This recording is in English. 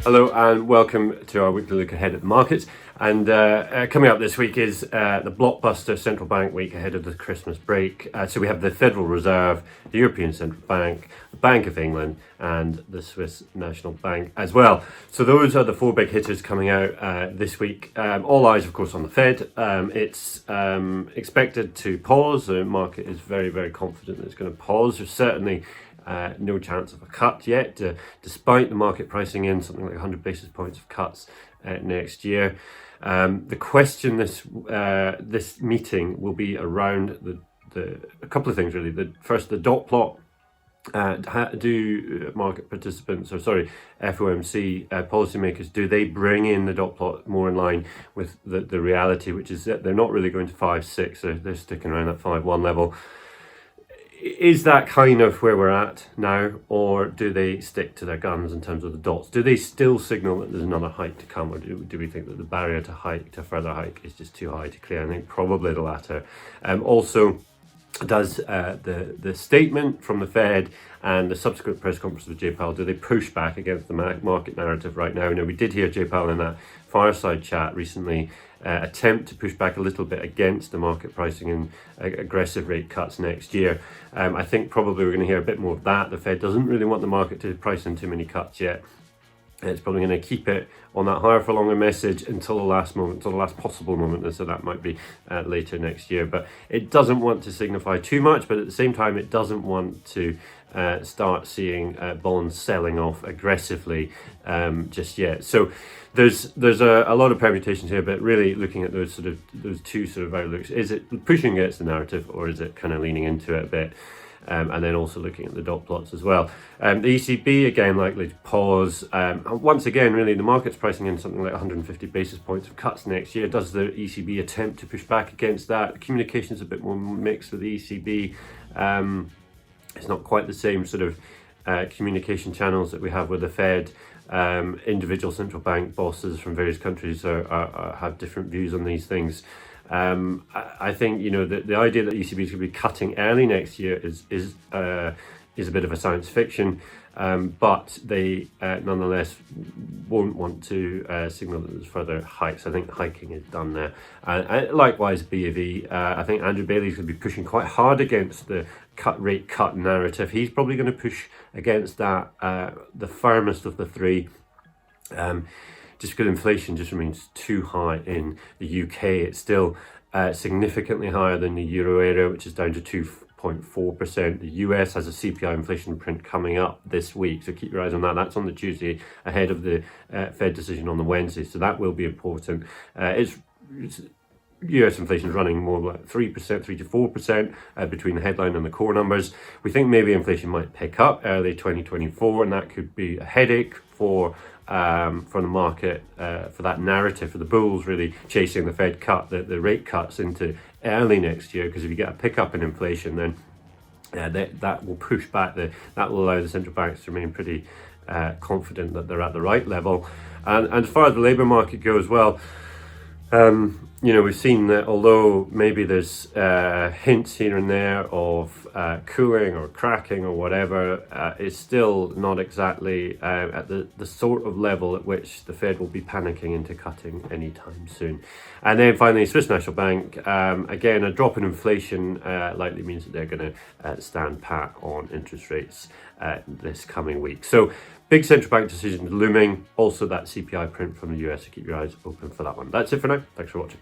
Hello and welcome to our weekly look ahead at the markets. And coming up this week is the Blockbuster central bank week ahead of the Christmas break. So we have the Federal Reserve, the European Central Bank, the Bank of England and the Swiss National Bank as well. So those are the four big hitters coming out this week. All eyes, of course, on the Fed. It's expected to pause. The market is very, very confident that it's going to pause. There's certainly no chance of a cut yet, despite the market pricing in something like 100 basis points of cuts next year. The question this meeting will be around a couple of things really. First, the dot plot. Do market participants, FOMC policymakers, do they bring in the dot plot more in line with the reality, which is that they're not really going to 5.6, they're sticking around that 5.1 level. Is that kind of where we're at now, or do they stick to their guns in terms of the dots? Do they still signal that there's another hike to come, or do we think that the barrier to further hike is just too high to clear? I think probably the latter. Also, does the statement from the Fed and the subsequent press conference with Jay Powell, do they push back against the market narrative right now? Now, we did hear Jay Powell in that fireside chat recently attempt to push back a little bit against the market pricing and aggressive rate cuts next year. I think probably we're going to hear a bit more of that. The Fed doesn't really want the market to price in too many cuts yet. It's probably going to keep it on that higher for longer message until the last moment, until the last possible moment, and so that might be later next year. But it doesn't want to signify too much, but at the same time, it doesn't want to start seeing bonds selling off aggressively just yet. So there's a lot of permutations here, but really looking at those two sort of outlooks. Is it pushing against the narrative, or is it kind of leaning into it a bit? And then also looking at the dot plots as well. The ECB, again, likely to pause. Once again, really, the market's pricing in something like 150 basis points of cuts next year. Does the ECB attempt to push back against that? The communication's a bit more mixed with the ECB. It's not quite the same sort of communication channels that we have with the Fed. Individual central bank bosses from various countries have different views on these things. I think the idea that the ECB is going to be cutting early next year is a bit of a science fiction, but they nonetheless won't want to signal that there's further hikes. I think hiking is done there. Likewise, BoE. I think Andrew Bailey's going to be pushing quite hard against the rate cut narrative. He's probably going to push against that, the firmest of the three. Just because inflation just remains too high in the UK. It's still significantly higher than the euro area, which is down to 2.4%. The US has a CPI inflation print coming up this week, so keep your eyes on that. That's on the Tuesday ahead of the Fed decision on the Wednesday, so that will be important. It's US inflation is running more like 3%, 3 to 4% between the headline and the core numbers. We think maybe inflation might pick up early 2024, and that could be a headache for the market, for that narrative, for the bulls really chasing the Fed cut, the rate cuts into early next year, because if you get a pickup in inflation, then that will push back, that will allow the central banks to remain pretty confident that they're at the right level. And as far as the labour market goes, well, we've seen that although maybe there's hints here and there of cooling or cracking or whatever, it's still not exactly at the sort of level at which the Fed will be panicking into cutting anytime soon. And then finally, Swiss National Bank, again, a drop in inflation likely means that they're going to stand pat on interest rates this coming week. So big central bank decisions looming. Also that CPI print from the US, so keep your eyes open for that one. That's it for now. Thanks for watching.